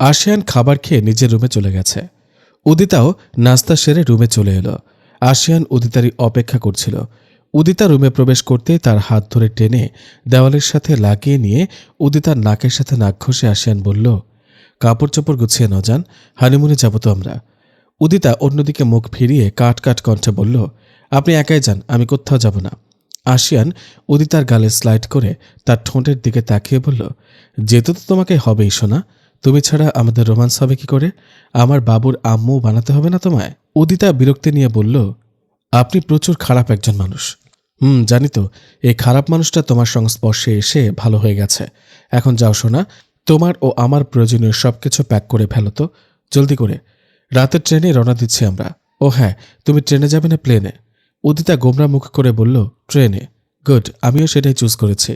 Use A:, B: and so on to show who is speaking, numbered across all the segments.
A: ASEAN খাবার খেয়ে নিজের রুমে চলে গেছে। উদিতাও নাস্তা সেরে রুমে চলে এলো। আশিয়ান উদিতারই অপেক্ষা করছিল। উদিতা রুমে প্রবেশ করতেই তার হাত ধরে টেনে দেওয়ালের সাথে লাগিয়ে নিয়ে উদিতার নাকের সাথে নাক ঘষে আশিয়ান বলল, কাপড় চোপড় গুছিয়ে নাও যান, হানিমুনে যাব তো আমরা। উদিতা অন্যদিকে মুখ ফিরিয়ে কাট কাট কণ্ঠে বলল, আপনি একাই যান, আমি কোথাও যাব না। আশিয়ান উদিতার গালে স্লাইড করে তার ঠোঁটের দিকে তাকিয়ে বলল, যেতে তো তোমাকে হবেই সোনা, তুমি ছাড়া আমাদের রোমান্স হবে কি করে? আমার বাবুর আম্মু বানাতে হবে না তোমায়? উদিতা বিরক্তি নিয়ে বলল, আপনি প্রচুর খারাপ একজন মানুষ। জানি তো, এই খারাপ মানুষটা তোমার সংস্পর্শে এসে ভালো হয়ে গেছে। এখন যাও সোনা, তোমার ও আমার প্রয়োজনীয় সবকিছু প্যাক করে ফেলো তো, জলদি করে। রাতের ট্রেনে রওনা দিচ্ছি আমরা। ও হ্যাঁ, তুমি ট্রেনে যাবে না প্লেনে? উদিতা গোমরা মুখ করে বলল, ট্রেনে। গুড, আমিও সেটাই চুজ করেছি।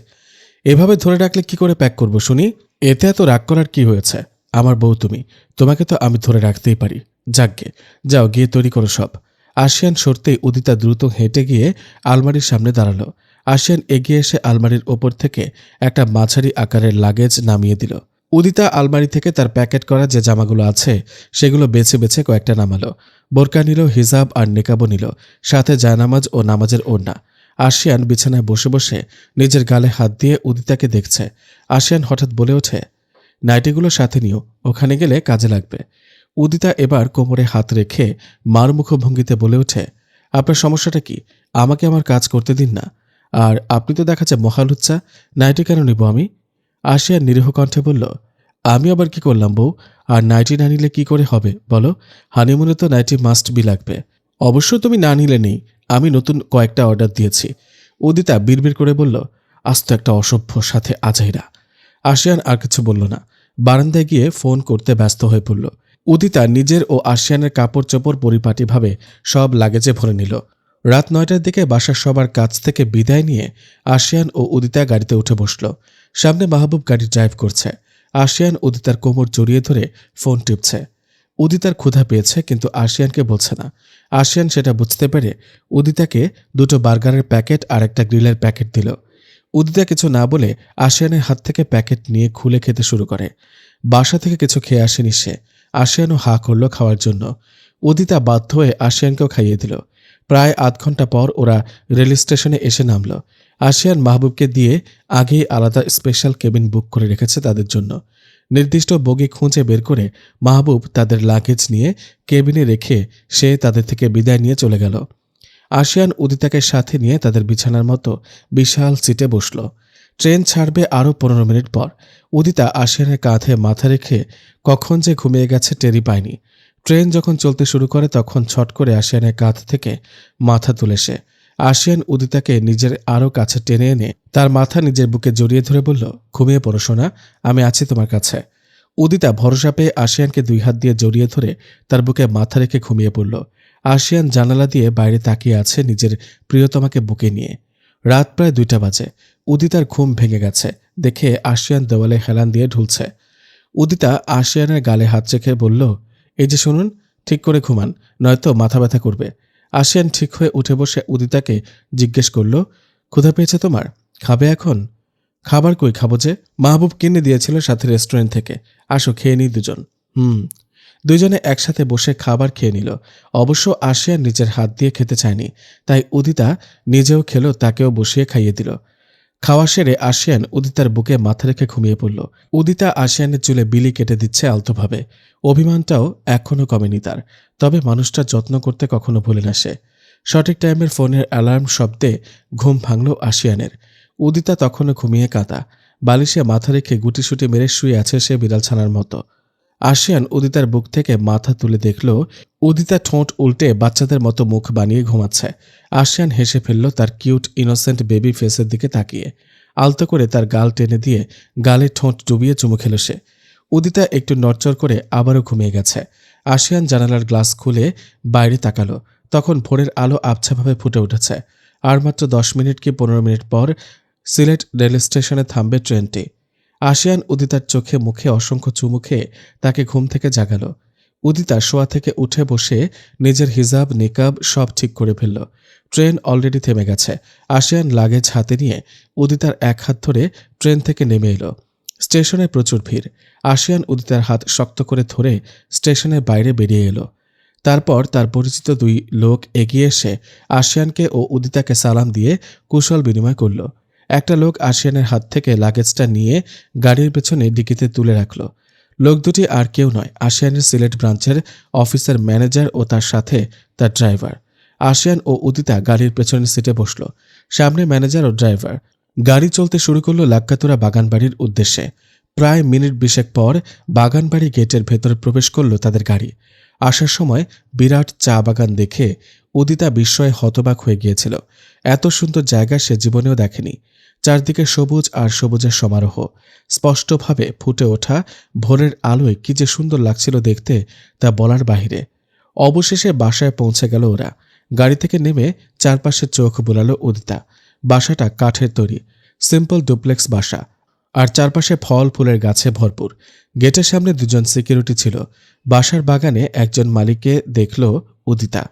A: এভাবে ধরে রাখলে কি করে প্যাক করব শুনি? এতে এত রাগ করার কি হয়েছে? আমার বউ তুমি, তোমাকে তো আমি ধরে রাখতেই পারি। যাকগে, যাও গিয়ে তৈরি করো সব। আশিয়ান সরতেই উদিতা দ্রুত হেঁটে গিয়ে আলমারির সামনে দাঁড়ালো। আশিয়ান এগিয়ে এসে আলমারির ওপর থেকে একটা মাঝারি আকারের লাগেজ নামিয়ে দিল। উদিতা আলমারি থেকে তার প্যাকেট করা যে জামাগুলো আছে সেগুলো বেছে বেছে কয়েকটা নামালো। বোরকা নিল, হিজাব আর নেকাবও নিল, সাথে জায়নামাজ ও নামাজের ওড়না। আশিয়ান বিছানায় বসে বসে নিজের গালে হাত দিয়ে উদিতাকে দেখছে। আশিয়ান হঠাৎ বলে ওঠে, নাইটিগুলো সাথে নিও, ওখানে গেলে কাজে লাগবে। উদিতা এবার কোমরে হাত রেখে মারমুখ ভঙ্গিতে বলে ওঠে, আপনার সমস্যাটা কি? আমাকে আমার কাজ করতে দিন না। আর আপনি তো দেখাচ্ছে মহালুচ্চা, নাইটি কেন নিব আমি? আশিয়ান নিরীহ কণ্ঠে বলল, আমি আবার কি করলাম বউ? আর নাইটি না নিলে কি করে হবে বলো? হানিমুনে তো নাইটি মাস্ট বি লাগবে। অবশ্য তুমি না নিলে নেই, আমি নতুন কয়েকটা অর্ডার দিয়েছি। উদিতা বিড়বিড় করে বলল, আস্ত একটা অসভ্য, সাথে আজাইরা। আশিয়ান আর কিছু বলল না, বারান্দায় গিয়ে ফোন করতে ব্যস্ত হয়ে পড়ল। উদিতা নিজের ও আশিয়ানের কাপড় চোপড় পরিপাটিভাবে সব লাগেজে ভরে নিল। রাত 9টার দিকে বাসার সবার কাছ থেকে বিদায় নিয়ে আশিয়ান ও উদিতা গাড়িতে উঠে বসল। সামনে মাহবুব গাড়ি ড্রাইভ করছে। আশিয়ান উদিতার কোমর জড়িয়ে ধরে ফোন টিপছে। উদিতার ক্ষুধা পেয়েছে, কিন্তু আশিয়ানকে বলছে না। আশিয়ান সেটা বুঝতে পেরে উদিতাকে দুটো বার্গারের প্যাকেট আর একটা গ্রিলের প্যাকেট দিল। উদিতা কিছু না বলে আশিয়ানের হাত থেকে প্যাকেট নিয়ে খুলে খেতে শুরু করে। বাসা থেকে কিছু খেয়ে আসেনি সে। আশিয়ানও হা করল খাওয়ার জন্য। উদিতা বাধ্য হয়ে আশিয়ানকেও খাইয়ে দিল। প্রায় আধ ঘন্টা পর ওরা রেল স্টেশনে এসে নামল। আশিয়ান মাহবুবকে দিয়ে আগেই আলাদা স্পেশাল কেবিন বুক করে রেখেছে তাদের জন্য। নির্দিষ্ট বগি খুঁজে বের করে মাহবুব তাদের লাগেজ নিয়ে কেবিনে রেখে সে তাদের থেকে বিদায় নিয়ে চলে গেল। আশিয়ান উদিতাকে সাথে নিয়ে তাদের বিছানার মতো বিশাল সিটে বসল। ট্রেন ছাড়বে আরও 15 মিনিট পর। উদিতা আশিয়ানের কাঁধে মাথা রেখে কখন যে ঘুমিয়ে গেছে টেরই পায়নি। ট্রেন যখন চলতে শুরু করে তখন ছট করে আশিয়ানের কাঁধ থেকে মাথা তুলে সে। আশিয়ান উদিতাকে নিজের আরও কাছে টেনে এনে তার মাথা নিজের বুকে জড়িয়ে ধরে বলল, ঘুমিয়ে পড়ো সোনা, আমি আছি তোমার কাছে। উদিতা ভরসা পেয়ে আশিয়ানকে 2 হাত দিয়ে জড়িয়ে ধরে তার বুকে মাথা রেখে ঘুমিয়ে পড়ল। আশিয়ান জানালা দিয়ে বাইরে তাকিয়ে আছে নিজের প্রিয়তমাকে বুকে নিয়ে। রাত প্রায় 2টা বাজে। উদিতার ঘুম ভেঙে গেছে দেখে আশিয়ান দেওয়ালে হেলান দিয়ে ঢুলছে। উদিতা আশিয়ানের গালে হাত রেখে বলল, এই যে শুনুন, ঠিক করে ঘুমান, নয়তো মাথা ব্যথা করবে। আশিয়ান ঠিক হয়ে উঠে বসে উদিতাকে জিজ্ঞেস করল, ক্ষুধা পেয়েছে তোমার? খাবে এখন? খাবার কই খাবো যে, মাহবুব কিনে দিয়েছিল সাথে রেস্টুরেন্ট থেকে, আসো খেয়ে নিই দুজন। দুজনে একসাথে বসে খাবার খেয়ে নিল। অবশ্য আশিয়ান নিজের হাত দিয়ে খেতে চায়নি, তাই উদিতা নিজেও খেলো, তাকেও বসিয়ে খাইয়ে দিল। খাওয়া সেরে আশিয়ান উদিতার বুকে মাথা রেখে ঘুমিয়ে পড়ল। উদিতা আশিয়ানের চুলে বিলি কেটে দিচ্ছে আলতোভাবে। অভিমানটাও এখনও কমেনি তার, তবে মানুষটা যত্ন করতে কখনো ভুলে না সে। সঠিক টাইমের ফোনের অ্যালার্ম শব্দে ঘুম ভাঙল আশিয়ানের। উদিতা তখনও ঘুমিয়ে কাঁদা, বালিশে মাথা রেখে গুটিসুটি মেরে শুয়ে আছে সে বিড়াল ছানার মতো। আশিয়ান উদিতার বুক থেকে মাথা তুলে দেখল উদিতা ঠোঁট উল্টে বাচ্চাদের মতো মুখ বানিয়ে ঘুমাচ্ছে। আশিয়ান হেসে ফেলল তার কিউট ইনোসেন্ট বেবি ফেসের দিকে তাকিয়ে। আলতো করে তার গাল টেনে দিয়ে গালে ঠোঁট ডুবিয়ে চুমু খেল সে। উদিতা একটু নড়চড় করে আবারও ঘুমিয়ে গেছে। আশিয়ান জানালার গ্লাস খুলে বাইরে তাকালো। তখন ভোরের আলো আবছাভাবে ফুটে উঠেছে। আর মাত্র 10 মিনিট কি 15 মিনিট পর সিলেট রেল স্টেশনে থামবে ট্রেনটি। আশিয়ান উদিতার চোখে মুখে অসংখ্য চুমু খেয়ে তাকে ঘুম থেকে জাগালো। উদিতা শোয়া থেকে উঠে বসে নিজের হিজাব নিকাব সব ঠিক করে ফেলল। ট্রেন অলরেডি থেমে গেছে। আশিয়ান লাগেজ হাতে নিয়ে উদিতার এক হাত ধরে ট্রেন থেকে নেমে এলো। স্টেশনে প্রচুর ভিড়। আশিয়ান উদিতার হাত শক্ত করে ধরে স্টেশনের বাইরে বেরিয়ে এলো। তারপর তার পরিচিত দুই লোক এগিয়ে এসে আশিয়ানকে ও উদিতাকে সালাম দিয়ে কুশল বিনিময় করল। একটা লোক আশিয়ানের হাত থেকে লাগেজটা নিয়ে গাড়ির পেছনে ডিকিতে তুলে রাখল। লোক দুটি আর কেউ নয়, আশিয়ানের সিলেট ব্রাঞ্চের অফিসের ম্যানেজার ও তার সাথে তার ড্রাইভার। আশিয়ান ও উদিতা গাড়ির পেছনের সিটে বসল। সামনে ম্যানেজার ও ড্রাইভার। গাড়ি চলতে শুরু করল লাক্কাতুরা বাগানবাড়ির উদ্দেশ্যে। প্রায় মিনিট 20 পর বাগানবাড়ি গেটের ভেতরে প্রবেশ করল তাদের গাড়ি। আসার সময় বিরাট চা বাগান দেখে উদিতা বিস্ময়ে হতবাক হয়ে গিয়েছিল। এত সুন্দর জায়গা সে জীবনেও দেখেনি। চারদিকে সবুজ আর সবুজের সমারোহ। স্পষ্টভাবে ফুটে ওঠা ভোরের আলোয় কি যে সুন্দর লাগছিল দেখতে, তা বলার বাহিরে। অবশেষে বাসায় পৌঁছে গেল ওরা। গাড়ি থেকে নেমে চারপাশে চোখ বুলালো উদিতা। বাসাটা কাঠের তৈরি, সিম্পল ডুপ্লেক্স বাসা, আর চারপাশে ফল ফুলের গাছে ভরপুর। গেটের সামনে দুজন সিকিউরিটি ছিল। বাসার বাগানে একজন মালিককে দেখল উদিতা।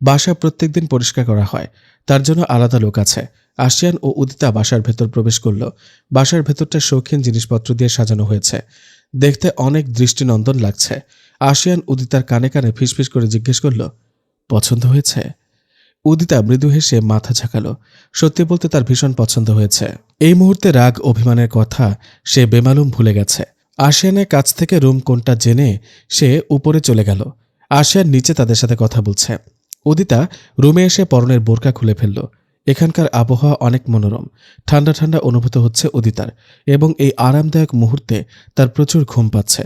A: বাসা প্রত্যেকদিন পরিষ্কার করা হয়, তার জন্য আলাদা লোক আছে। আশিয়ান ও উদিতা বাসার ভেতর প্রবেশ করল। বাসার ভেতরটা শৌখিন জিনিসপত্র দিয়ে সাজানো হয়েছে, দেখতে অনেক দৃষ্টিনন্দন লাগছে। আশিয়ান উদিতার কানে কানে ফিসফিস করে জিজ্ঞেস করল, পছন্দ হয়েছে? উদিতা মৃদু হেসে মাথা ঝাঁকালো। সত্যি বলতে তার ভীষণ পছন্দ হয়েছে। এই মুহূর্তে রাগ অভিমানের কথা সে বেমালুম ভুলে গেছে। আশিয়ানের কাছ থেকে রুম কোনটা জেনে সে উপরে চলে গেল। আশিয়ান নিচে তাদের সাথে কথা বলছে। উদিতা রুমে এসে পরনের বোরকা খুলে ফেলল। এখানকার আবহাওয়া অনেক মনোরম, ঠান্ডা ঠান্ডা অনুভূত হচ্ছে উদিতার, এবং এই আরামদায়ক মুহূর্তে তার প্রচুর ঘুম পাচ্ছে।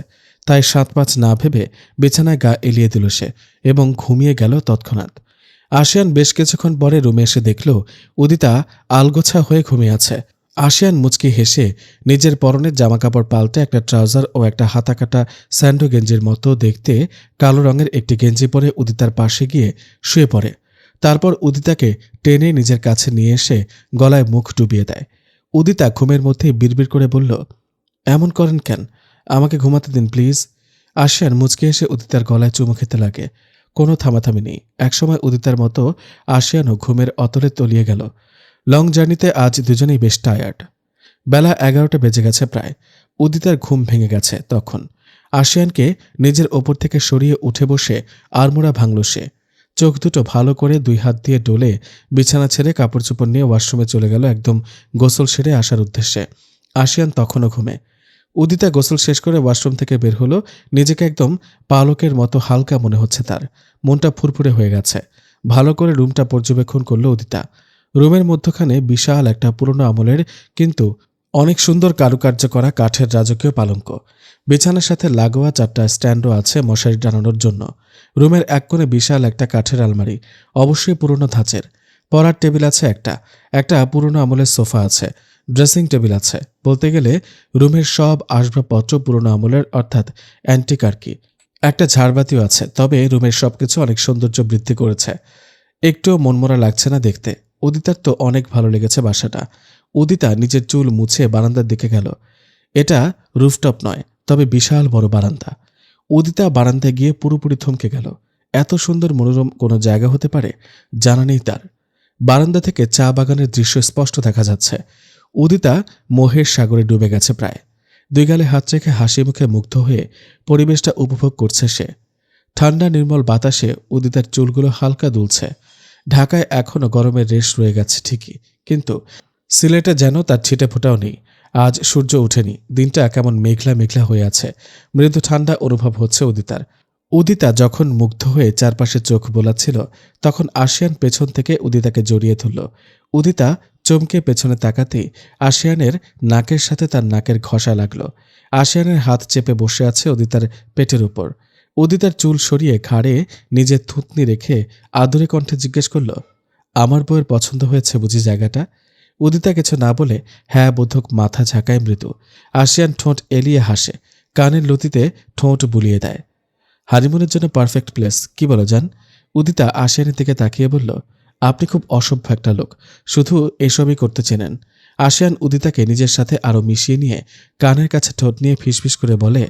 A: তাই 7-5 না ভেবে বিছানায় গা এলিয়ে দিল সে এবং ঘুমিয়ে গেল তৎক্ষণাৎ। আশিয়ান বেশ কিছুক্ষণ পরে রুমে এসে দেখল উদিতা আলগোছা হয়ে ঘুমিয়ে আছে। আশিয়ান মুচকি হেসে নিজের পরনের জামাকাপড় পাল্টে একটা ট্রাউজার ও একটা হাতাকাটা স্যান্ডো গেঞ্জির মতো দেখতে কালো রঙের একটি গেঞ্জি পরে উদিতার পাশে গিয়ে শুয়ে পড়ে। তারপর উদিতাকে টেনে নিজের কাছে নিয়ে এসে গলায় মুখ ডুবিয়ে দেয়। উদিতা ঘুমের মধ্যেই বিড়বিড় করে বলল, এমন করেন কেন? আমাকে ঘুমাতে দিন প্লিজ। আশিয়ান মুচকি এসে উদিতার গলায় চুমু খেতে লাগে। কোনো থামাথামি নেই। একসময় উদিতার মতো আশিয়ানও ঘুমের অতলে তলিয়ে গেল। লং জার্নিতে আজ দুজনেই বেশ টায়ার্ড। বেলা 11টা বেজে গেছে প্রায়। উদিতার ঘুম ভেঙে গেছে তখন। আশিয়ানকে নিজের ওপর থেকে সরিয়ে উঠে বসে আড়মোড়া ভাঙল সে। চোখ দুটো ভালো করে 2 হাত দিয়ে ডলে বিছানা ছেড়ে কাপড় চোপড় নিয়ে ওয়াশরুমে চলে গেল একদম গোসল সেরে আসার উদ্দেশ্যে। আশিয়ান তখনও ঘুমে। উদিতা গোসল শেষ করে ওয়াশরুম থেকে বের হলো। নিজেকে একদম পালকের মতো হালকা মনে হচ্ছে তার। মনটা ফুরফুরে হয়ে গেছে। ভালো করে রুমটা পর্যবেক্ষণ করলো উদিতা। রুমের মধ্যখানে বিশাল একটা পুরনো আমলের কিন্তু অনেক সুন্দর কারুকার্য করা কাঠের রাজকীয় পালঙ্ক। বিছানার সাথে লাগোয়া 4টা স্ট্যান্ডও আছে মশারি টানানোর জন্য। রুমের এক কোণে বিশাল একটা কাঠের আলমারি, অবশ্যই পুরনো ধাঁচের। পড়ার টেবিল আছে একটা পুরনো আমলের সোফা আছে, ড্রেসিং টেবিল আছে। বলতে গেলে রুমের সব আসবাবপত্র পুরনো আমলের, অর্থাৎ অ্যান্টিক আর কি। একটা ঝাড়বাতিও আছে, তবে রুমের সবকিছু অনেক সৌন্দর্য বৃদ্ধি করেছে। একটুও মনমরা লাগছে না দেখতে। উদিতার তো অনেক ভালো লেগেছে বাসাটা। উদিতা নিজের চুল মুছে বারান্দার দিকে গেল। এটা রুফটপ নয়, তবে বিশাল বড় বারান্দা। উদিতা বারান্দায় গিয়ে পুরোপুরি থমকে গেল। এত সুন্দর মনোরম কোনো জায়গা হতে পারে জানা নেই তার। বারান্দা থেকে চা বাগানের দৃশ্য স্পষ্ট দেখা যাচ্ছে। উদিতা মোহের সাগরে ডুবে গেছে প্রায়। 2 গালে হাত রেখে হাসি মুখে মুগ্ধ হয়ে পরিবেশটা উপভোগ করছে সে। ঠান্ডা নির্মল বাতাসে উদিতার চুলগুলো হালকা দুলছে। ঢাকায় এখনও গরমের রেশ রয়ে গেছে ঠিকই, কিন্তু সিলেটে যেন তার ছিটে ফোটাও নেই। আজ সূর্য ওঠেনি, দিনটা কেমন মেঘলা মেঘলা হয়ে আছে। মৃদু ঠান্ডা অনুভব হচ্ছে উদিতার। উদিতা যখন মুগ্ধ হয়ে চারপাশে চোখ বোলাচ্ছিল, তখন আশিয়ান পেছন থেকে উদিতাকে জড়িয়ে ধরল। উদিতা চমকে পেছনে তাকাতেই আশিয়ানের নাকের সাথে তার নাকের ঘষা লাগল। আশিয়ানের হাত চেপে বসে আছে উদিতার পেটের উপর। উদিতার চুল সরিয়ে ঘাড়ে নিজের থুতনি রেখে আদুরে কণ্ঠে জিজ্ঞেস করল, আমার বউয়ের পছন্দ হয়েছে বুঝি জায়গাটা? উদিতা কিছু না বলে হ্যাঁ বোধক মাথা ঝাঁকায় মৃদু। আশিয়ান ঠোঁট এলিয়ে হাসে, কানের লতিতে ঠোঁট বুলিয়ে দেয়। হানিমুনের জন্য পারফেক্ট প্লেস, কি বলো জান? উদিতা আশিয়ানের দিকে তাকিয়ে বলল, আপনি খুব অসভ্য একটা লোক, শুধু এসবই করতে চেনেন। আশিয়ান উদিতাকে নিজের সাথে আরো মিশিয়ে নিয়ে কানের কাছে ঠোঁট নিয়ে ফিসফিস করে বলে,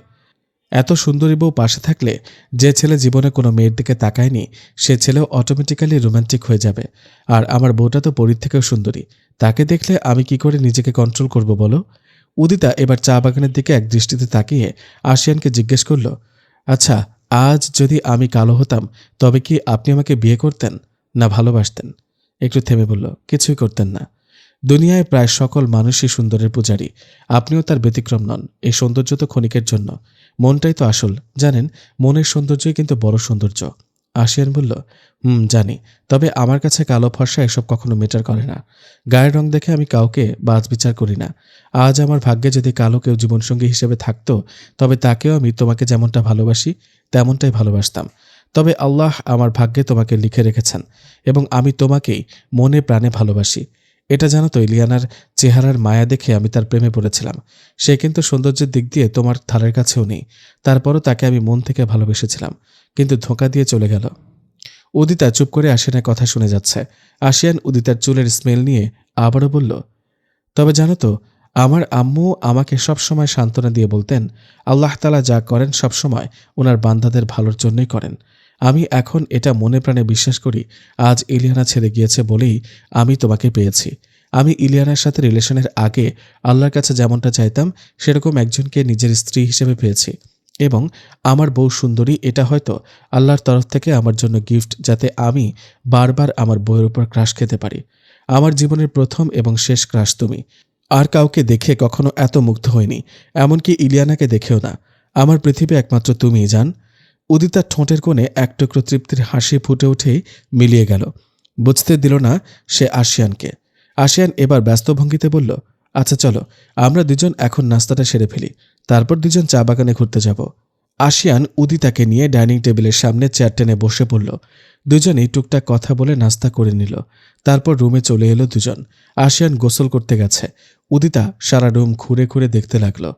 A: এত সুন্দরী বউ পাশে থাকলে যে ছেলে জীবনে কোনো মেয়ের দিকে তাকায়নি সে ছেলেও অটোমেটিক্যালি রোমান্টিক হয়ে যাবে। আর আমার বউটা তো পরীর থেকেও সুন্দরী, তাকে দেখলে আমি কি করে নিজেকে কন্ট্রোল করব বলো? উদিতা এবার চা বাগানের দিকে এক দৃষ্টিতে তাকিয়ে আশিয়ানকে জিজ্ঞেস করল, আচ্ছা, আজ যদি আমি কালো হতাম তবে কি আপনি আমাকে বিয়ে করতেন, না ভালোবাসতেন? একটু থেমে বলল, কিছুই করতেন না। দুনিয়ায় প্রায় সকল মানুষই সুন্দরের পূজারী, আপনিও তার ব্যতিক্রম নন। এই সৌন্দর্য তো ক্ষণিকের জন্য, মনটাই তো আসল। জানেন, মনের সৌন্দর্যই কিন্তু বড় সৌন্দর্য। আশিয়ান বলল, জানি, তবে আমার কাছে কালো ফর্সা এসব কখনো মেটার করে না। গায়ের রং দেখে আমি কাউকে বাছবিচার করি না। আজ আমার ভাগ্যে যদি কালো কেউ জীবনসঙ্গী হিসেবে থাকতো তবে তাকেও আমি তোমাকে যেমনটা ভালোবাসি তেমনটাই ভালোবাসতাম। তবে আল্লাহ আমার ভাগ্যে তোমাকে লিখে রেখেছেন এবং আমি তোমাকেই মনে প্রাণে ভালোবাসি। এটা জানো তো, ইলিয়ানার চেহারার মায়া দেখে আমি তার প্রেমে পড়েছিলাম। সে কিন্তু সৌন্দর্যের দিক দিয়ে তোমার ধারের কাছেও নেই, তারপরও তাকে আমি মন থেকে ভালোবেসেছিলাম, কিন্তু ধোঁকা দিয়ে চলে গেল। উদিতা চুপ করে আশিয়ানের কথা শুনে যাচ্ছে। আশিয়ান উদিতার চুলের স্মেল নিয়ে আবারও বলল, তবে জানো তো, আমার আম্মু আমাকে সবসময় সান্ত্বনা দিয়ে বলতেন, আল্লাহ তাআলা যা করেন সবসময় ওনার বান্দাদের ভালোর জন্যই করেন। আমি এখন এটা মনে প্রাণে বিশ্বাস করি, আজ ইলিয়ানা ছেড়ে গিয়েছে বলেই আমি তোমাকে পেয়েছি। আমি ইলিয়ানার সাথে রিলেশনের আগে আল্লাহর কাছে যেমনটা চাইতাম সেরকম একজনকে নিজের স্ত্রী হিসেবে পেয়েছি, এবং আমার বউ সুন্দরী, এটা হয়তো আল্লাহর তরফ থেকে আমার জন্য গিফট, যাতে আমি বারবার আমার বউয়ের উপর ক্রাশ খেতে পারি। আমার জীবনের প্রথম এবং শেষ ক্রাশ তুমি। আর কাউকে দেখে কখনো এত মুগ্ধ হয়নি, এমনকি ইলিয়ানাকে দেখেও না। আমার পৃথিবী একমাত্র তুমিই জান। উদিতার ঠোঁটের কোণে এক টুকরো তৃপ্তির হাসি ফুটে উঠেই মিলিয়ে গেল। বুঝতে দিল না সে আশিয়ানকে। আশিয়ান এবার ব্যস্ত ভঙ্গিতে বলল, আচ্ছা চলো, আমরা দুজন এখন নাস্তাটা সেরে ফেলি, তারপর দুজন চা বাগানে ঘুরতে যাব। আশিয়ান উদিতাকে নিয়ে ডাইনিং টেবিলের সামনে চেয়ার টেনে বসে পড়ল। দুজনেই টুকটাক কথা বলে নাস্তা করে নিল। তারপর রুমে চলে এলো দুজন। আশিয়ান গোসল করতে গেছে। উদিতা সারা রুম ঘুরে ঘুরে দেখতে লাগলো।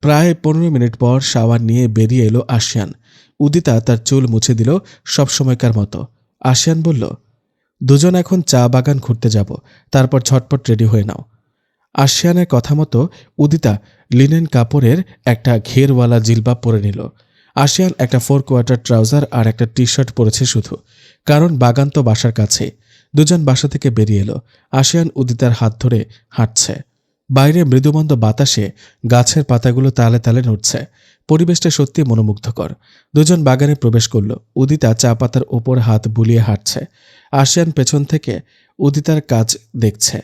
A: প্রায় 15 মিনিট পর শাওয়ার নিয়ে বেরিয়ে এলো আশিয়ান। উদিতা তার চুল মুছে দিল সবসময়কার মতো। আশিয়ান বলল, দুজন এখন চা বাগান ঘুরতে যাব, তারপর ঝটপট রেডি হয়ে নাও। আশিয়ানের কথা মতো উদিতা লিনেন কাপড়ের একটা ঘেরওয়ালা জিলবাব পরে নিল। আশিয়ান একটা 4 কোয়ার্টার ট্রাউজার আর একটা টি শার্ট পরেছে শুধু, কারণ বাগান তো বাসার কাছেই। দুজন বাসা থেকে বেরিয়ে এলো। আশিয়ান উদিতার হাত ধরে হাঁটছে। বাইরে মৃদুমন্দ বাতাসে গাছের পাতাগুলো তালে তালে নড়ছে। পরিবেশটা সত্যি মনোমুগ্ধকর। দুজন বাগানে প্রবেশ করল। উদিতা চা পাতার ওপর হাত বুলিয়ে হাঁটছে। আশিয়ান পেছন থেকে উদিতার কাজ দেখছে।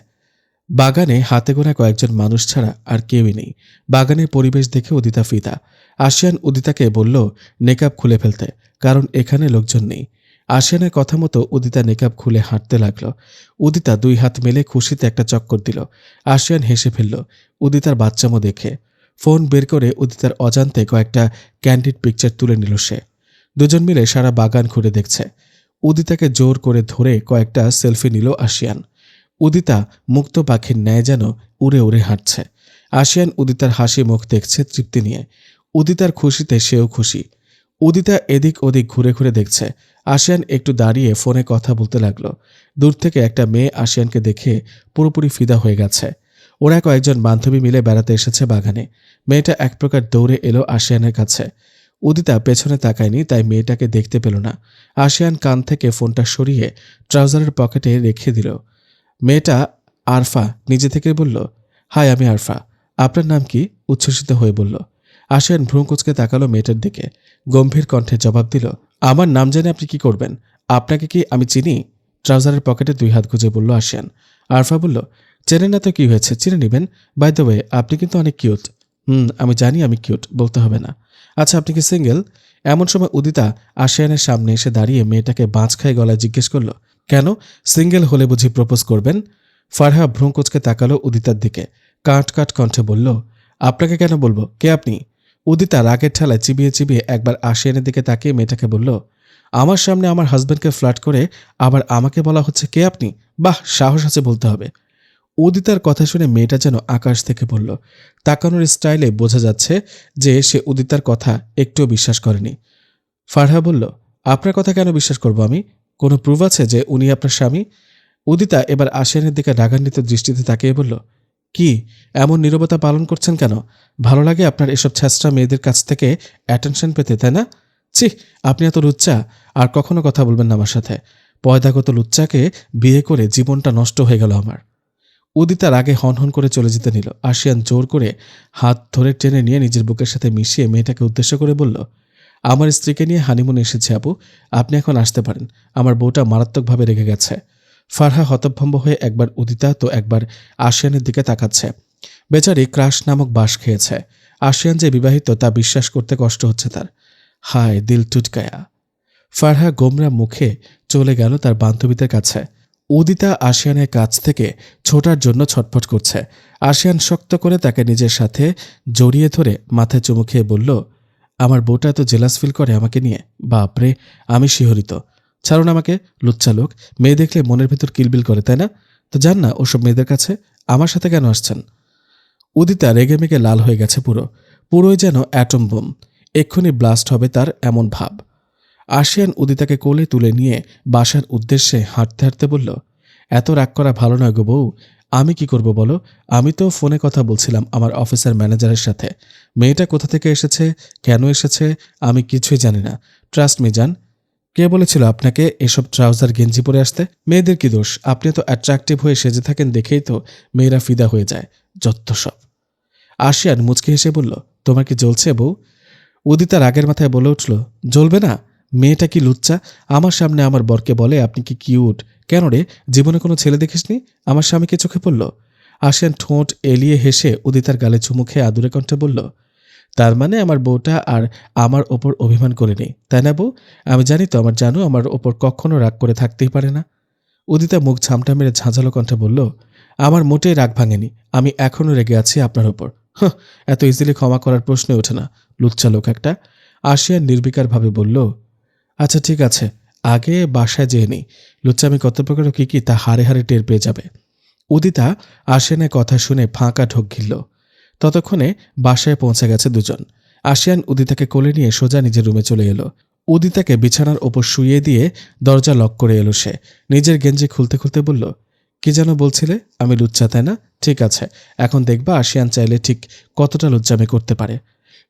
A: বাগানে হাতে গোনা কয়েকজন মানুষ ছাড়া আর কেউই নেই। বাগানের পরিবেশ দেখে উদিতা ফিদা। আশিয়ান উদিতাকে বলল নেকাব খুলে ফেলতে, কারণ এখানে লোকজন নেই। আশিয়ানের কথা মতো উদিতা নেকাব খুলে হাঁটতে লাগলো। উদিতা 2 হাত মেলে খুশিতে একটা চক্কর দিল। আশিয়ান হেসে ফেলল উদিতার বাচ্চামো দেখে। ফোন বের করে উদিতার অজান্তে কয়েকটা ক্যান্ডিড পিকচার তুলে নিল সে। দুজন মিলে সারা বাগান ঘুরে দেখছে। উদিতাকে জোর করে ধরে কয়েকটা সেলফি নিল আশিয়ান। উদিতা মুক্ত পাখির ন্যায় যেন উড়ে উড়ে হাঁটছে। আশিয়ান উদিতার হাসি মুখ দেখছে তৃপ্তি নিয়ে। উদিতার খুশিতে সেও খুশি। উদিতা এদিক ওদিক ঘুরে ঘুরে দেখছে। আশিয়ান একটু দাঁড়িয়ে ফোনে কথা বলতে লাগলো। দূর থেকে একটা মেয়ে আশিয়ানকে দেখে পুরোপুরি ফিদা হয়ে গেছে। ওরা কয়েকজন বান্ধবী মিলে বেড়াতে এসেছে বাগানে। মেয়েটা এক প্রকার দৌড়ে এলো আশিয়ানের কাছে। উদিতা পেছনে তাকায়নি, তাই মেয়েটাকে দেখতে পেল না। আশিয়ান কান থেকে ফোনটা সরিয়ে ট্রাউজারের পকেটে রেখে দিল। মেয়েটা আরফা নিজে থেকে বলল, হাই, আমি আরফা। আপনার নাম কি? উচ্ছ্বসিত হয়ে বলল। আশিয়ান ভ্রু কুঁচকে তাকালো মেয়েটার দিকে। গম্ভীর কণ্ঠে জবাব দিল, আমার নাম জেনে আপনি কি করবেন? আপনাকে কি আমি চিনি? ট্রাউজারের পকেটে 2 হাত গুজে বলল আশিয়ান। আরফা বলল, চেনেন না তো কি হয়েছে, চিনে নেবেন। বাই দ্য ওয়ে, আপনি কিন্তু অনেক কিউট। আমি জানি আমি কিউট, বলতে হবে না। আচ্ছা, আপনি কি সিঙ্গেল? এমন সময় উদিতা আশিয়ানের সামনে এসে দাঁড়িয়ে মেয়েটাকে বাঁচ খায় গলায় জিজ্ঞেস করল, কেন? সিঙ্গেল হলে বুঝি প্রপোজ করবেন? ফারহা ভ্রু কুঁচকে তাকালো উদিতার দিকে। কাট কাট কণ্ঠে বলল, আপনাকে কেন বলবো? কে আপনি? উদিতা রাগের ঠেলায় চিবিয়ে চিবিয়ে একবার আশিয়ানের দিকে তাকিয়ে মেয়েটাকে বলল, আমার সামনে আমার হাজব্যান্ডকে ফ্লার্ট করে আবার আমাকে বলা হচ্ছে কে আপনি? বাহ, সাহস আছে বলতে হবে। উদিতার কথা শুনে মেয়েটা যেন আকাশ থেকে পড়ল। তাকানোর স্টাইলে বোঝা যাচ্ছে যে সে উদিতার কথা একটুও বিশ্বাস করেনি। ফারহা বলল, আপনার কথা কেন বিশ্বাস করব আমি? কোনো প্রুফ আছে যে উনি আপনার স্বামী? উদিতা এবার আশিয়ানের দিকে রাগান্বিত দৃষ্টিতে তাকিয়ে বলল, কি এমন নীরবতা পালন করছেন কেন? ভালো লাগে আপনার এসব ছ্যাঁচড়া মেয়েদের কাছ থেকে অ্যাটেনশন পেতে, তাই না? ছি, আপনি এত লুচ্চা। আর কখনো কথা বলবেন না আমার সাথে। পয়দাগত লুচ্চাকে বিয়ে করে জীবনটা নষ্ট হয়ে গেল আমার। উদিতা রাগে হনহন করে চলে যেতে নিল। আশিয়ান জোর করে হাত ধরে টেনে নিয়ে নিজের বুকের সাথে মিশিয়ে মেয়েটাকে উদ্দেশ্য করে বলল, আমার স্ত্রীকে নিয়ে হানিমুনে এসেছে আপু, আপনি এখন আসতে পারেন। আমার বউটা মারাত্মকভাবে রেগে গেছে। ফারহা হতভম্ব হয়ে একবার উদিতা তো একবার আশিয়ানের দিকে তাকাচ্ছে। বেচারি ক্রাশ নামক বাঁশ খেয়েছে। আশিয়ান যে বিবাহিত তা বিশ্বাস করতে কষ্ট হচ্ছে তার। হায় দিল টুটকায়া। ফারহা গোমরা মুখে চলে গেল তার বান্ধবীদের কাছে। উদিতা আশিয়ানের কাছ থেকে ছোটার জন্য ছটফট করছে। আশিয়ান শক্ত করে তাকে নিজের সাথে জড়িয়ে ধরে মাথায় চুমু খেয়ে বলল, আমার বউটা এত জেলাস ফিল করে আমাকে নিয়ে, বাপরে আমি শিহরিত। ছাড়ুন আমাকে, লুচ্চা লোক। মেয়ে দেখলে মনের ভেতর কিলবিল করে, তাই না? তো যান না ওসব মেয়েদের কাছে, আমার সাথে কেন আসছেন? উদিতা রেগেমেগে লাল হয়ে গেছে পুরোই যেন অ্যাটম বোম, এক্ষুনি ব্লাস্ট হবে তার এমন ভাব। আশিয়ান উদিতাকে কোলে তুলে নিয়ে বাসার উদ্দেশ্যে হাঁটতে হাঁটতে বলল, এত রাগ করা ভালো নয় গো বউ। আমি কি করব বলো? আমি তো ফোনে কথা বলছিলাম আমার অফিসের ম্যানেজারের সাথে। মেয়েটা কোথা থেকে এসেছে, কেন এসেছে, আমি কিছুই জানি না। ট্রাস্ট মি জান। কে বলেছিল আপনাকে এসব ট্রাউজার গেঞ্জি পরে আসতে? মেয়েদের কি দোষ? আপনি তো অ্যাট্রাকটিভ হয়ে সেজে থাকেন দেখেই তো মেয়েরা ফিদা হয়ে যায়। যত সব। আশিয়ান মুচকি হেসে বলল, তোমার কি জ্বলছে বউ? উদিতা রাগের মাথায় বলে উঠল, জ্বলবে না? মেয়েটা কি লুচ্চা, আমার সামনে আমার বরকে বলে আপনি কি কিউট। কেন রে, জীবনে কোনো ছেলে দেখিসনি? আমার স্বামীকে চোখে পড়ল। আশিয়ান ঠোঁট এলিয়ে হেসে উদিতার গালে চুমু খেয়ে আদুরে কণ্ঠে বলল, তার মানে আমার বউটা আর আমার ওপর অভিমান করেনি, তাই না বউ? আমি জানি তো আমার জানো আমার ওপর কখনো রাগ করে থাকতেই পারে না। উদিতা মুখ ঝামটা মেরে ঝাঁঝালো কণ্ঠে বলল, আমার মোটেই রাগ ভাঙেনি, আমি এখনও রেগে আছি আপনার ওপর। হাহ, এত ইজিলি ক্ষমা করার প্রশ্নই ওঠে না, লুচ্চা লোক একটা। আশিয়ান নির্বিকারভাবে বলল, আচ্ছা ঠিক আছে, আগে বাসায় যেয়ে নিই। লুচ্চামি কত প্রকার কি কি তা হারে হারে টের পেয়ে যাবে। উদিতা আশিয়ানের কথা শুনে ফাঁকা ঢোক গিলল। ততক্ষণে বাসায় পৌঁছে গেছে দুজন। আশিয়ান উদিতাকে কোলে নিয়ে সোজা নিজের রুমে চলে এলো। উদিতাকে বিছানার ওপর শুইয়ে দিয়ে দরজা লক করে এলো সে। নিজের গেঞ্জি খুলতে খুলতে বলল, কি যেন বলছিলে? আমি লুচ্চা, তাই না? ঠিক আছে, এখন দেখবা আশিয়ান চাইলে ঠিক কতটা লুচ্চামি করতে পারে।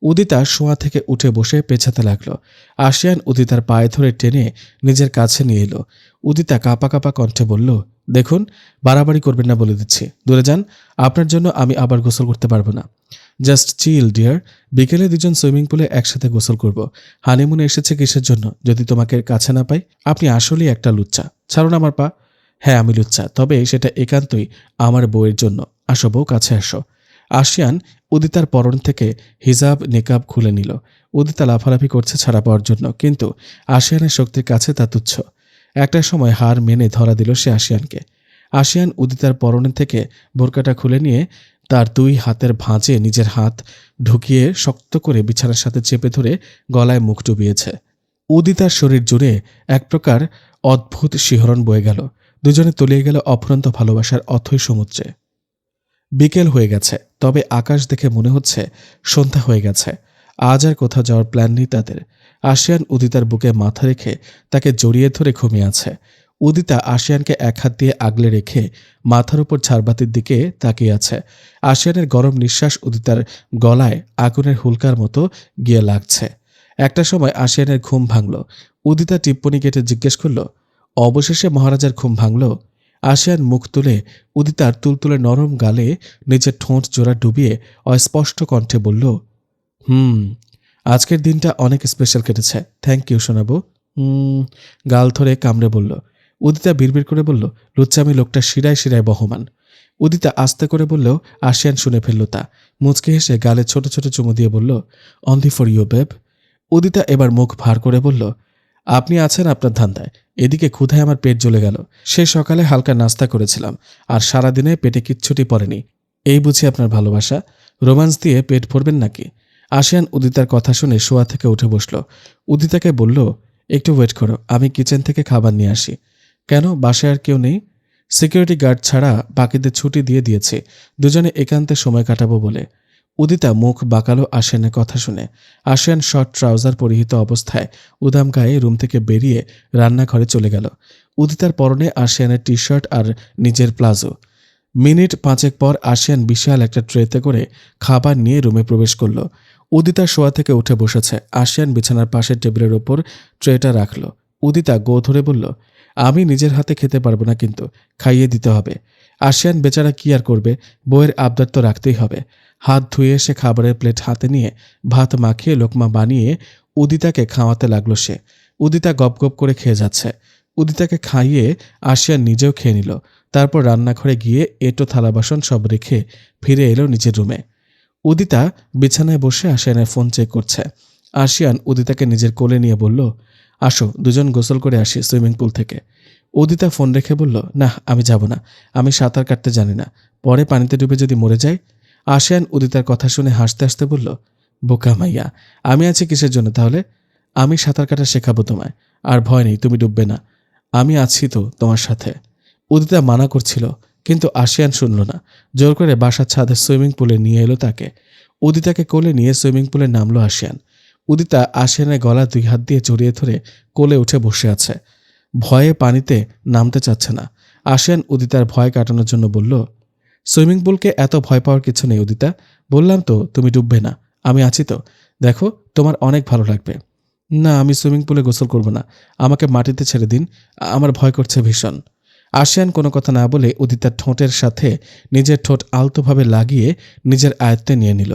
A: উদিতা শোয়া থেকে উঠে বসে পেছাতে লাগলো। আশিয়ান উদিতার পায়ে ধরে টেনে নিজের কাছে নিয়ে এলো। উদিতা কাঁপা কাঁপা কণ্ঠে বলল, দেখুন, বাড়াবাড়ি করবেন না বলে দিচ্ছি, দূরে যান। আপনার জন্য আমি আবার গোসল করতে পারবো না। Just chill dear. বিকেলে দুজন সুইমিং পুলে একসাথে গোসল করব। হানিমুনে এসেছে কিসের জন্য যদি তোমাকে কাছে না পাই? আপনি আসলেই একটা লুচ্চা। ছাড়ুন আমার পা। হ্যাঁ আমি লুচ্চা, তবে সেটা একান্তই আমার বউয়ের জন্য। আসো বউ, কাছে আসো। আশিয়ান উদিতার পরন থেকে হিজাব নিকাব খুলে নিল। উদিতা লাফালাফি করছে ছাড়া পাওয়ার জন্য, কিন্তু আশিয়ানের শক্তির কাছে তা তুচ্ছ। একটা সময় হার মেনে ধরা দিল সে আশিয়ানকে। আশিয়ান উদিতার পরনের থেকে বোরকাটা খুলে নিয়ে তার দুই হাতের ভাঁজে নিজের হাত ঢুকিয়ে শক্ত করে বিছানার সাথে চেপে ধরে গলায় মুখ ডুবিয়েছে। উদিতার শরীর জুড়ে এক প্রকার অদ্ভুত শিহরণ বয়ে গেল। দুজনে তলিয়ে গেল অফুরন্ত ভালোবাসার অথৈ সমুদ্রে। বিকেল হয়ে গেছে, তবে আকাশ দেখে মনে হচ্ছে সন্ধ্যা হয়ে গেছে। আজ আর কোথাও যাওয়ার প্ল্যান নেই তাদের। আশিয়ান উদিতার বুকে মাথা রেখে তাকে জড়িয়ে ধরে ঘুমিয়ে আছে। উদিতা আশিয়ানকে এক হাত দিয়ে আগলে রেখে মাথার উপর ঝাড়বাতির দিকে তাকিয়ে আছে। আশিয়ানের গরম নিঃশ্বাস উদিতার গলায় আগুনের হুলকার মতো গিয়ে লাগছে। একটা সময় আশিয়ানের ঘুম ভাঙল। উদিতা টিপ্পনি কেটে জিজ্ঞেস করল, অবশেষে মহারাজার ঘুম ভাঙল? আশিয়ান মুখ তুলে উদিতার তুলতুলে নরম গালে নিজের ঠোঁট জোড়া ডুবিয়ে অস্পষ্ট কণ্ঠে বলল, আজকের দিনটা অনেক স্পেশাল কেটেছে। থ্যাংক ইউ শোনাবো। গাল ধরে কামড়ে বলল। উদিতা বিড়বিড় করে বলল, লুচ্চামি লোকটা শিরায় শিরায় বহমান। উদিতা আস্তে করে বললেও আশিয়ান শুনে ফেলল তা। মুচকি হেসে গালে ছোট ছোট চুমু দিয়ে বলল, only for you babe. Udita এবার মুখ ভার করে বলল, আপনি আছেন আপনার ধান্দায়, এদিকে ক্ষুধায় আমার পেট জ্বলে গেল। সে সকালে হালকা নাস্তা করেছিলাম, আর সারাদিনে পেটে কিচ্ছুটি পড়েনি। এই বুঝি আপনার ভালোবাসা? রোমান্স দিয়ে পেট ভরবেন নাকি? আশিয়ান উদিতার কথা শুনে শোয়া থেকে উঠে বসল। উদিতাকে বলল, একটু ওয়েট করো, আমি কিচেন থেকে খাবার নিয়ে আসি। কেন, বাসায় আর কেউ নেই? সিকিউরিটি গার্ড ছাড়া বাকিদের ছুটি দিয়ে দিয়েছে, দুজনে একান্তে সময় কাটাবো বলে। উদিতা মুখ বাঁকালো আশিয়ানের কথা শুনে। আশিয়ান শর্ট ট্রাউজার পরিহিত অবস্থায় উদাম গায়ে রুম থেকে বেরিয়ে রান্নাঘরে চলে গেল। উদিতার পরনে আশিয়ানের টি শার্ট আর নিজের প্লাজো। মিনিট পাঁচেক পর আশিয়ান বিশাল একটা ট্রেতে করে খাবার নিয়ে রুমে প্রবেশ করল। উদিতা শোয়া থেকে উঠে বসেছে। আশিয়ান বিছানার পাশের টেবিলের ওপর ট্রেটা রাখল। উদিতা গো ধরে বলল, আমি নিজের হাতে খেতে পারবো না, কিন্তু খাইয়ে দিতে হবে। আশিয়ান বেচারা কি আর করবে, বউয়ের আবদার তো রাখতেই হবে। হাত ধুয়ে সে খাবারের প্লেট হাতে নিয়ে ভাত মাখিয়ে লোকমা বানিয়ে উদিতাকে খাওয়াতে লাগলো সে। উদিতা গপ গপ করে খেয়ে যাচ্ছে। উদিতাকে খাইয়ে আশিয়ান নিজেও খেয়ে নিল। তারপর রান্নাঘরে গিয়ে এঁটো থালা বাসন সব রেখে ফিরে এলো নিজের রুমে। উদিতা বিছানায় বসে আশিয়ানের ফোন চেক করছে। আশিয়ান উদিতাকে নিজের কোলে নিয়ে বলল, আসো দুজন গোসল করে আসি সুইমিং পুল থেকে। উদিতা ফোন রেখে বলল, না আমি যাব না, আমি সাঁতার কাটতে জানি না, পরে পানিতে ডুবে যদি মরে যাই। আশিয়ান উদিতার কথা শুনে হাসতে হাসতে বলল, বোকা মাইয়া, আমি আছি কিসের জন্য তাহলে? আমি সাঁতার কাটা শেখাবো তোমায়, আর ভয় নেই, তুমি ডুববে না, আমি আছি তো তোমার সাথে। উদিতা মানা করছিল, কিন্তু আশিয়ান শুনল না। জোর করে বাসার ছাদে সুইমিং পুলে নিয়ে এলো তাকে। উদিতাকে কোলে নিয়ে সুইমিং পুলে নামলো আশিয়ান। উদিতা আশিয়ানের গলা 2 হাত দিয়ে জড়িয়ে ধরে কোলে উঠে বসে আছে। ভয়ে পানিতে নামতে চাচ্ছে না। আশিয়ান উদিতার ভয় কাটানোর জন্য বলল, সুইমিং পুলকে এত ভয় পাওয়ার কিছু নেই উদিতা, বললাম তো তুমি ডুববে না, আমি আছি তো, দেখো তোমার অনেক ভালো লাগবে। না, আমি সুইমিং পুলে গোসল করব না, আমাকে মাটিতে ছেড়ে দিন, আমার ভয় করছে ভীষণ। আশিয়ান কোনো কথা না বলে উদিতার ঠোঁটের সাথে নিজের ঠোঁট আলতোভাবে লাগিয়ে নিজের আয়ত্তে নিয়ে নিল।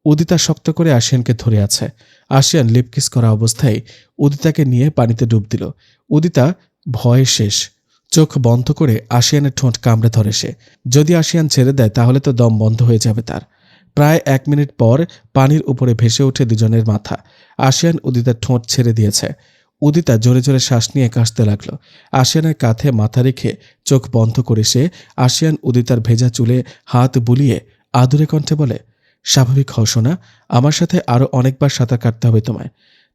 A: উদিতা শক্ত করে আশিয়ানকে ধরে আছে। আশিয়ান লিপকিস করা অবস্থায় উদিতাকে নিয়ে পানিতে ডুব দিল। উদিতা ভয়ে শেষ। চোখ বন্ধ করে আশিয়ানের ঠোঁট কামড়ে ধরে সে। যদি আশিয়ান ছেড়ে দেয় তাহলে তো দম বন্ধ হয়ে যাবে তার। প্রায় 1 মিনিট পর পানির উপরে ভেসে ওঠে দুজনের মাথা। আশিয়ান উদিতার ঠোঁট ছেড়ে দিয়েছে। উদিতা জোরে জোরে শ্বাস নিয়ে কাশতে লাগলো। আশিয়ানের কাঁধে মাথা রেখে চোখ বন্ধ করে সে আশিয়ান উদিতার ভেজা চুলে হাত বুলিয়ে আদুরে কণ্ঠে বলে, স্বাভাবিক হও সোনা, আমার সাথে আরও অনেকবার সাঁতার কাটতে হবে তোমায়,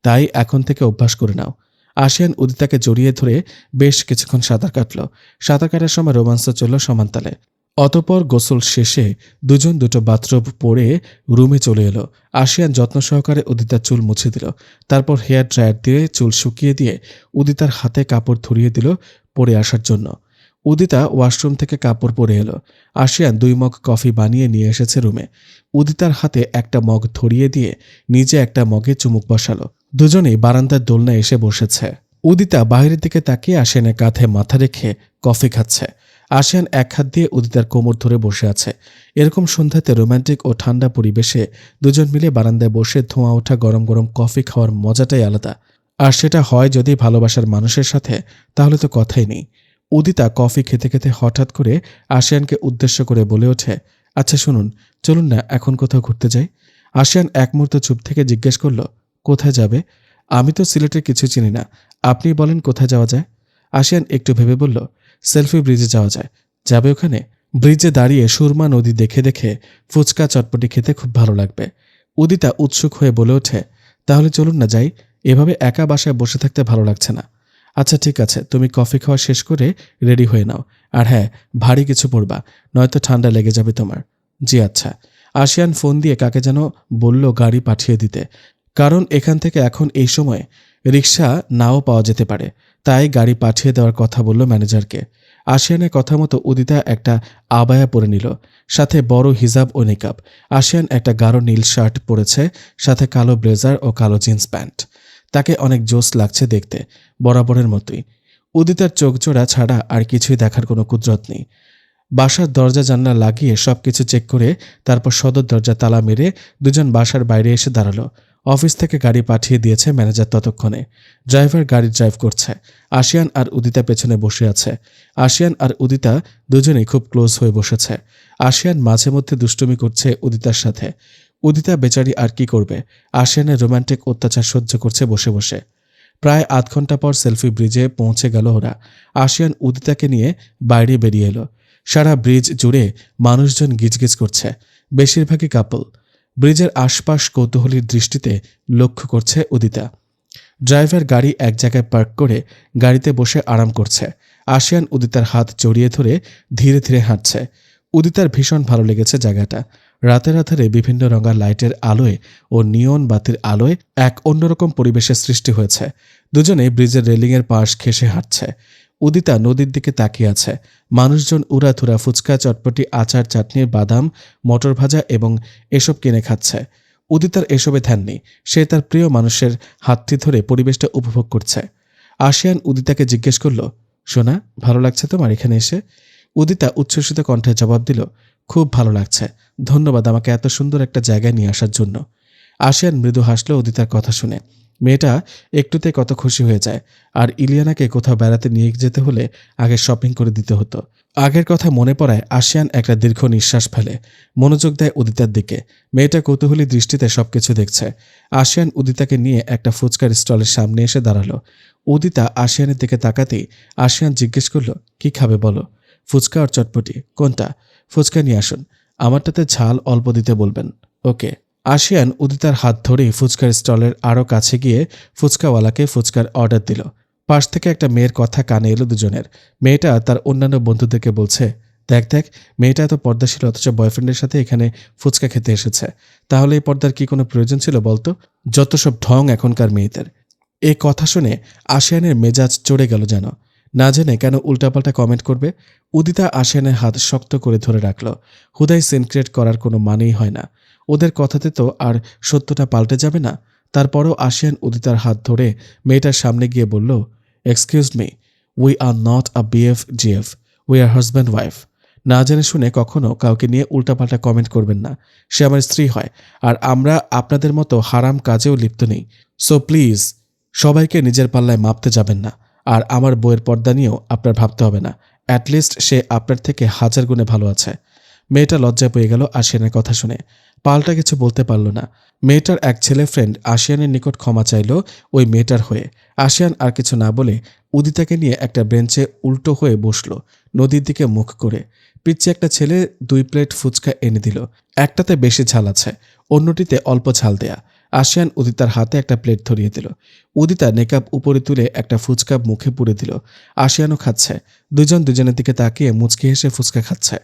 A: তাই এখন থেকে অভ্যাস করে নাও। আশিয়ান উদিতাকে জড়িয়ে ধরে বেশ কিছুক্ষণ সাঁতার কাটল। সাঁতার কাটার সময় রোমাঞ্চ চলল সমান্তালে। অতঃপর গোসল শেষে দুজন দুটো বাথরুম পরে রুমে চলে এলো। আশিয়ান যত্ন সহকারে উদিতার চুল মুছে দিল। তারপর হেয়ার ড্রায়ার দিয়ে চুল শুকিয়ে দিয়ে উদিতার হাতে কাপড় ধরিয়ে দিল পরে আসার জন্য। উদিতা ওয়াশরুম থেকে কাপড় পরে এলো। আশিয়ান 2 মগ কফি বানিয়ে নিয়ে এসেছে রুমে। উদিতার হাতে একটা মগ ধরিয়ে দিয়ে নিজে একটা মগে চুমুক বসালো। দুজনেই বারান্দার দোলনায় এসে বসেছে। উদিতা বাইরের দিকে তাকিয়ে আশিয়ানের কাঁধে মাথা রেখে কফি খাচ্ছে। আশিয়ান এক হাত দিয়ে উদিতার কোমর ধরে বসে আছে। এরকম সন্ধ্যাতে রোমান্টিক ও ঠান্ডা পরিবেশে দুজন মিলে বারান্দায় বসে ধোঁয়া ওঠা গরম গরম কফি খাওয়ার মজাটাই আলাদা। আর সেটা হয় যদি ভালোবাসার মানুষের সাথে, তাহলে তো কথাই নেই। উদিতা কফি খেতে খেতে হঠাৎ করে আশিয়ানকে উদ্দেশ্য করে বলে ওঠে, আচ্ছা শুনুন, চলুন না এখন কোথাও ঘুরতে যাই। আশিয়ান এক মুহূর্ত চুপ থেকে জিজ্ঞেস করল, কোথায় যাবে? আমি তো সিলেটের কিছু চিনি না, আপনি বলেন কোথায় যাওয়া যায়। আশিয়ান একটু ভেবে বলল, সেলফি ব্রিজে যাওয়া যায়। যাবে ওখানে? ব্রিজে দাঁড়িয়ে সুরমা নদী দেখে দেখে ফুচকা চটপটি খেতে খুব ভালো লাগবে। উদিতা উৎসুক হয়ে বলে ওঠে, তাহলে চলুন না যাই, এভাবে একা বাসায় বসে থাকতে ভালো লাগছে না। আচ্ছা ঠিক আছে, তুমি কফি খাওয়া শেষ করে রেডি হয়ে নাও, আর হ্যাঁ, ভারী কিছু পরবা, নয়তো ঠান্ডা লেগে যাবে তোমার। জি আচ্ছা। আশিয়ান ফোন দিয়ে কাকে যেন বলল গাড়ি পাঠিয়ে দিতে, কারণ এখান থেকে এখন এই সময় রিক্সা নাও পাওয়া যেতে পারে, তাই গাড়ি পাঠিয়ে দেওয়ার কথা বলল ম্যানেজারকে। আশিয়ানের কথা মতো উদিতা একটা আবায়া পরে নিল, সাথে বড় হিজাব ও নিকাব। আশিয়ান একটা গাঢ় নীল শার্ট পরেছে, সাথে কালো ব্লেজার ও কালো জিন্স প্যান্ট। তাকে অনেক জোশ লাগছে দেখতে, বরাবরের মতোই। উদিতার চোখজোড়া ছাড়া আর কিছুই দেখার কোনো কুদরত নেই। বাসার দরজা জানলা লাগিয়ে সবকিছু চেক করে তারপর সদর দরজা তালা মেরে দুজন বাসার বাইরে এসে দাঁড়ালো। অফিস থেকে গাড়ি পাঠিয়ে দিয়েছে ম্যানেজার ততক্ষণে। ড্রাইভার গাড়ি ড্রাইভ করছে। আশিয়ান আর উদিতা পেছনে বসে আছে। আশিয়ান আর উদিতা দুজনেই খুব ক্লোজ হয়ে বসেছে। আশিয়ান মাঝে মধ্যে দুষ্টুমি করছে উদিতার সাথে। উদিতা বেচারি আর কি করবে, আশিয়ানের রোমান্টিক অত্যাচার সহ্য করছে বসে বসে। প্রায় আধ ঘন্টা পর সেলফি ব্রিজে পৌঁছে গেল ওরা। আশিয়ান উদিতাকে নিয়ে বাইরে বেরিয়ে এলো। সারা ব্রিজ জুড়ে মানুষজন গিজগিজ করছে, বেশিরভাগই কাপল। ব্রিজের আশপাশ কৌতূহলীর দৃষ্টিতে লক্ষ্য করছে উদিতা। ড্রাইভার গাড়ি এক জায়গায় পার্ক করে গাড়িতে বসে আরাম করছে। আশিয়ান উদিতার হাত জড়িয়ে ধরে ধীরে ধীরে হাঁটছে। উদিতার ভীষণ ভালো লেগেছে জায়গাটা। রাতের আধারে বিভিন্ন রঙা লাইটের আলোয় ও নিয়ন বাতির আলোয় এক অন্যরকম পরিবেশের সৃষ্টি হয়েছে। দুজনে ব্রিজের রেলিংয়ের পাশ ঘেঁষে হাঁটছে। উদিতা নদীর দিকে তাকিয়ে আছে। মানুষজন উড়াধুরা ফুচকা চটপটি আচার চাটনির বাদাম মটর ভাজা এবং এসব কিনে খাচ্ছে। উদিতার এসবে ধ্যান নেই, সে তার প্রিয় মানুষের হাতটি ধরে পরিবেশটা উপভোগ করছে। আশিয়ান উদিতাকে জিজ্ঞেস করল, সোনা, ভালো লাগছে তোমার এখানে এসে? উদিতা উচ্ছ্বসিত কণ্ঠে জবাব দিল, খুব ভালো লাগছে, ধন্যবাদ আমাকে এত সুন্দর একটা জায়গায় নিয়ে আসার জন্য। আশিয়ান মৃদু হাসল উদিতার কথা শুনে। মেয়েটা একটুতে কত খুশি হয়ে যায়। আর ইলিয়ানাকে কোথাও বেড়াতে নিয়ে যেতে হলে আগে শপিং করে দিতে হতো। আগের কথা মনে পড়ায় আশিয়ান একটা দীর্ঘ নিঃশ্বাস ফেলে, মনোযোগ দেয় উদিতার দিকে। মেয়েটা কৌতূহলী দৃষ্টিতে সবকিছু দেখছে। আশিয়ান উদিতাকে নিয়ে একটা ফুচকার স্টলের সামনে এসে দাঁড়ালো। উদিতা আশিয়ানের দিকে তাকাতেই আশিয়ান জিজ্ঞেস করল, কি খাবে বলো? ফুচকা আর চটপটি কোনটা? ফুচকা নিয়ে আসুন, আমারটাতে ঝাল অল্প দিতে বলবেন। ওকে। আশিয়ান উদিতার হাত ধরেই ফুচকার স্টলের আরও কাছে গিয়ে ফুচকাওয়ালাকে ফুচকার অর্ডার দিল। পাশ থেকে একটা মেয়ের কথা কানে এলো দুজনের। মেয়েটা তার অন্যান্য বন্ধুদেরকে বলছে, দেখ দেখ, মেয়েটা এত পর্দাশীল অথচ বয়ফ্রেন্ডের সাথে এখানে ফুচকা খেতে এসেছে। তাহলে এই পর্দার কি কোনো প্রয়োজন ছিল বলতো? যত সব ঢং এখনকার মেয়েদের। এই কথা শুনে আশিয়ানের মেজাজ চড়ে গেল যেন। না জেনে কেন উল্টাপাল্টা কমেন্ট করবে। উদিতা আশিয়ানের হাত শক্ত করে ধরে রাখল। হুদাই সিন ক্রিয়েট করার কোনো মানেই হয় না। ওদের কথাতে তো আর সত্যটা পাল্টে যাবে না। তারপরও আশিয়ান উদিতার হাত ধরে মেয়েটার সামনে গিয়ে বলল, excuse me, we are not a BF GF, we are husband wife. না জেনে শুনে কখনো কাউকে নিয়ে উল্টাপাল্টা কমেন্ট করবেন না। সে আমার স্ত্রী হয়, আর আমরা আপনাদের মতো হারাম কাজেও লিপ্ত নেই। সো প্লিজ সবাইকে নিজের পাল্লায় মাপতে যাবেন না। আর আমার বইয়ের পর্দা নিয়েও আপনার ভাবতে হবে না। অ্যাটলিস্ট সে আপনার থেকে 1000 গুণে ভালো আছে। মেয়েটা লজ্জা পেয়ে গেল আশিয়ানের কথা শুনে। পাল্টা কিছু বলতে পারল না। মেয়েটার এক ছেলে ফ্রেন্ড আশিয়ানের নিকট ক্ষমা চাইল ওই মেয়েটার হয়ে। আশিয়ান আর কিছু না বলে উদিতাকে নিয়ে একটা বেঞ্চে উল্টো হয়ে বসল, নদীর দিকে মুখ করে। পিচ্ছে একটা ছেলে 2 প্লেট ফুচকা এনে দিল। একটাতে বেশি ঝাল আছে, অন্যটিতে অল্প ঝাল দেয়া। আশিয়ান উদিতার হাতে একটা প্লেট ধরিয়ে দিল। উদিতা নেকাব উপরে তুলে একটা ফুচকা মুখে পুরে দিল। আশিয়ানও খাচ্ছে। দুজন দুজনের দিকে তাকিয়ে মুচকি হেসে ফুচকা খাচ্ছে।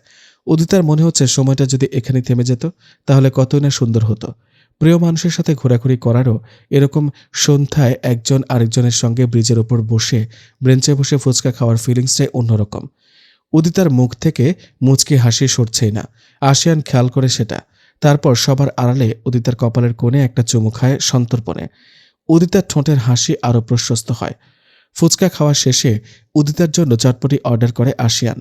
A: উদিতার মনে হচ্ছে সময়টা যদি এখানে থেমে যেত তাহলে কতই না সুন্দর হতো। প্রিয় মানুষের সাথে ঘোরাঘুরি করারও এরকম সন্ধ্যায় একজন আরেকজনের সঙ্গে ব্রিজের ওপর বসে ব্রেঞ্চে বসে ফুচকা খাওয়ার ফিলিংসটাই অন্যরকম। উদিতার মুখ থেকে মুচকি হাসি সরছেই না। আশিয়ান খেয়াল করে সেটা। তারপর সবার আড়ালে উদিতার কপালের কোণে একটা চুমু খায় সন্তর্পণে। উদিতার ঠোঁটের হাসি আরও প্রশস্ত হয়। ফুচকা খাওয়া শেষে উদিতার জন্য চটপটি অর্ডার করে আশিয়ান।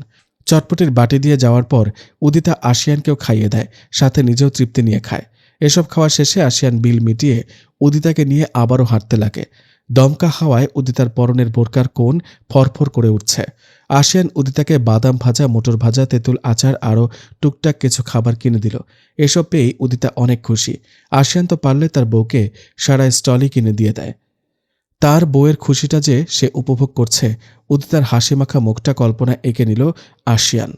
A: চটপটির বাটি দিয়ে যাওয়ার পর উদিতা আশিয়ানকেও খাইয়ে দেয়, সাথে নিজেও তৃপ্তি নিয়ে খায়। এসব খাওয়া শেষে আশিয়ান বিল মিটিয়ে উদিতাকে নিয়ে আবারও হাঁটতে লাগে। দমকা হাওয়ায় উদিতার পরনের বোরকার কোণ ফরফর করে উঠছে। আশিয়ান উদিতাকে বাদাম ভাজা, মোটর ভাজা, তেঁতুল আচার আরও টুকটাক কিছু খাবার কিনে দিল। এসব পেয়েই উদিতা অনেক খুশি। আশিয়ান তো পারলে তার বউকে সারা স্টলই কিনে দিয়ে দেয়। তার বউয়ের খুশিটা যে সে উপভোগ করছে, উদিতার হাসিমাখা মুখটা কল্পনা এঁকে নিল আশিয়ান।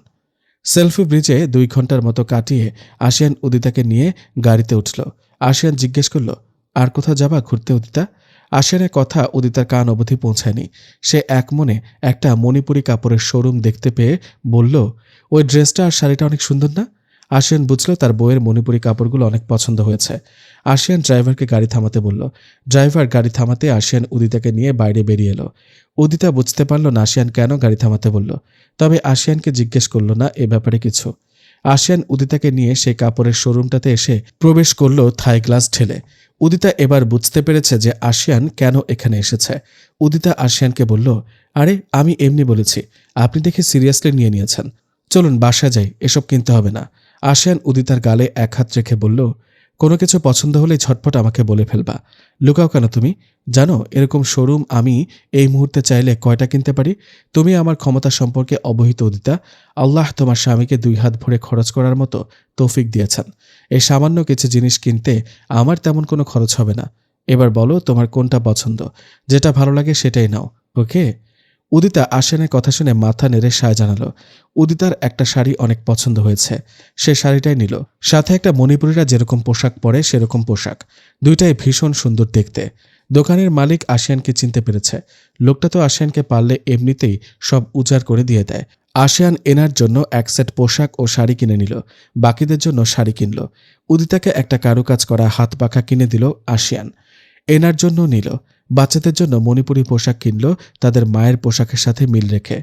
A: সেলফি ব্রিজে 2 ঘন্টার মতো কাটিয়ে আশিয়ান উদিতাকে নিয়ে গাড়িতে উঠল। আশিয়ান জিজ্ঞেস করল, আর কোথাও যাবা ঘুরতে উদিতা? আশিয়ানের কথা উদিতার কান অবধি পৌঁছায়নি। সে এক মনে একটা মণিপুরি কাপড়ের শোরুম দেখতে পেয়ে বলল, ওই ড্রেসটা আর শাড়িটা অনেক সুন্দর না? আশিয়ান বুঝল তার বউয়ের মণিপুরি কাপড়গুলো অনেক পছন্দ হয়েছে। আশিয়ান ড্রাইভারকে গাড়ি থামাতে বলল। ড্রাইভার গাড়ি থামাতে আশিয়ান উদিতাকে নিয়ে বাইরে বেরিয়ে এলো। উদিতা বুঝতে পারল না আশিয়ান কেন গাড়ি থামাতে বলল, তবে আশিয়ানকে জিজ্ঞেস করল না এ ব্যাপারে কিছু। আশিয়ান উদিতাকে নিয়ে সেই কাপড়ের শোরুমটাতে এসে প্রবেশ করল থাই গ্লাস ঢেলে। উদিতা এবার বুঝতে পেরেছে যে আশিয়ান কেন এখানে এসেছে। উদিতা আশিয়ানকে বলল, আরে আমি এমনি বলেছি, আপনি দেখে সিরিয়াসলি নিয়ে নিয়েছেন। চলুন বাসায় যাই, এসব কিনতে হবে না। আশিয়ান উদিতার গালে এক হাত রেখে বলল, কোনো কিছু পছন্দ হলে ঝটপট আমাকে বলে ফেলবা। লুকাও কেন তুমি? জানো এরকম শোরুম আমি এই মুহূর্তে চাইলে কয়টা কিনতে পারি? তুমি আমার ক্ষমতা সম্পর্কে অবহিত উদিতা। আল্লাহ তোমার স্বামীকে 2 হাত ভরে খরচ করার মতো তৌফিক দিয়েছেন। এই সামান্য কিছু জিনিস কিনতে আমার তেমন কোনো খরচ হবে না। এবার বলো তোমার কোনটা পছন্দ, যেটা ভালো লাগে সেটাই নাও, ওকে? উদিতা আশিয়ানের কথা শুনে মাথা নেড়ে সায় জানালো। উদিতার একটা শাড়ি অনেক পছন্দ হয়েছে, সে শাড়িটাই নিল। সাথে একটা মণিপুরীরা যেরকম পোশাক পরে সেরকম পোশাক, দুইটাই ভীষণ সুন্দর দেখতে। দোকানের মালিক আশিয়ানকে চিনতে পেরেছে। লোকটা তো আশিয়ানকে পারলে এমনিতেই সব উজাড় করে দিয়ে দেয়। আশিয়ান এনার জন্য এক সেট পোশাক ও শাড়ি কিনে নিল, বাকিদের জন্য শাড়ি কিনল। উদিতাকে একটা কারুকাজ করা হাত পাখা কিনে দিল আশিয়ান, এনার জন্য নিল। বাচ্চাদের জন্য মণিপুরি পোশাক কিনল তাদের মায়ের পোশাকের সাথে মিল রেখে।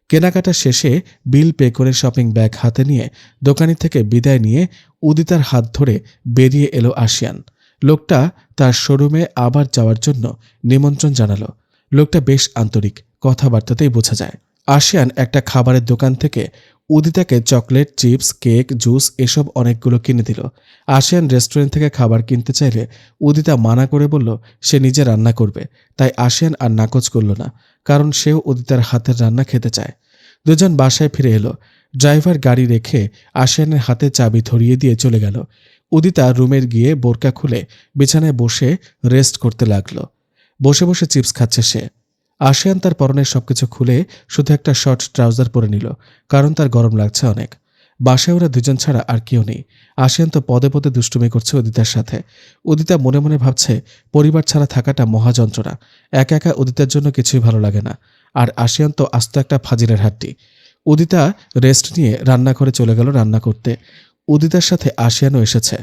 A: কেনাকাটা শেষে বিল পে করে শপিং ব্যাগ হাতে নিয়ে দোকানি থেকে বিদায় নিয়ে উদিতার হাত ধরে বেরিয়ে এলো আশিয়ান। লোকটা তার শোরুমে আবার যাওয়ার জন্য নিমন্ত্রণ জানালো। লোকটা বেশ আন্তরিক, কথাবার্তাতেই বোঝা যায়। আশিয়ান একটা খাবারের দোকান থেকে উদিতাকে চকলেট, চিপস, কেক, জুস এসব অনেকগুলো কিনে দিল। আশিয়ান রেস্টুরেন্ট থেকে খাবার কিনতে চাইলে উদিতা মানা করে বলল সে নিজে রান্না করবে। তাই আশিয়ান আর নাকচ করল না, কারণ সেও উদিতার হাতের রান্না খেতে চায়। দুজন বাসায় ফিরে এলো। ড্রাইভার গাড়ি রেখে আশিয়ানের হাতে চাবি ধরিয়ে দিয়ে চলে গেল। উদিতা রুমের গিয়ে বোরকা খুলে বিছানায় বসে রেস্ট করতে লাগলো। বসে বসে চিপস খাচ্ছে সে। আশিয়ান তার পরনের সবকিছু খুলে শুধু একটা শর্ট ট্রাউজার পরে নিল, কারণ তার গরম লাগছে অনেক। বাসায় ওরা দুজন ছাড়া আর কেউ নেই। আশিয়ান তো পদে পদে দুষ্টুমি করছে উদিতার সাথে। উদিতা মনে মনে ভাবছে পরিবার ছাড়া থাকাটা মহাযন্ত্রণা। একা একা উদিতার জন্য কিছুই ভালো লাগে না। আর আশিয়ান তো আস্ত একটা ফাজিলের হাড্ডি। উদিতা রেস্ট নিয়ে রান্নাঘরে চলে গেল রান্না করতে। উদিতার সাথে আশিয়ানও এসেছে।